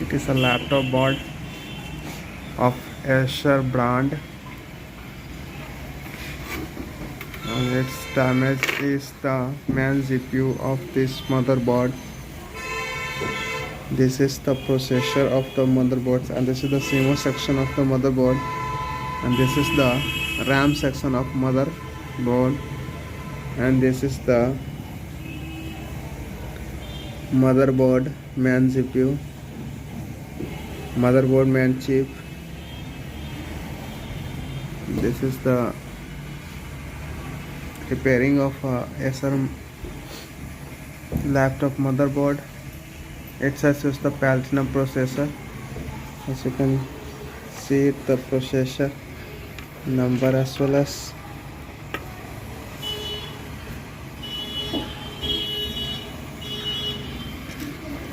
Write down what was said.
It is a laptop board of Acer brand, and its damage is the main GPU of this motherboard. This is the processor of the motherboard, and this is the CMOS section of the motherboard, and this is the RAM section of motherboard, and this is the motherboard main GPU, motherboard main chip. This is the repairing of Acer laptop motherboard. It says it's the Platinum processor. As you can see, the processor number as well as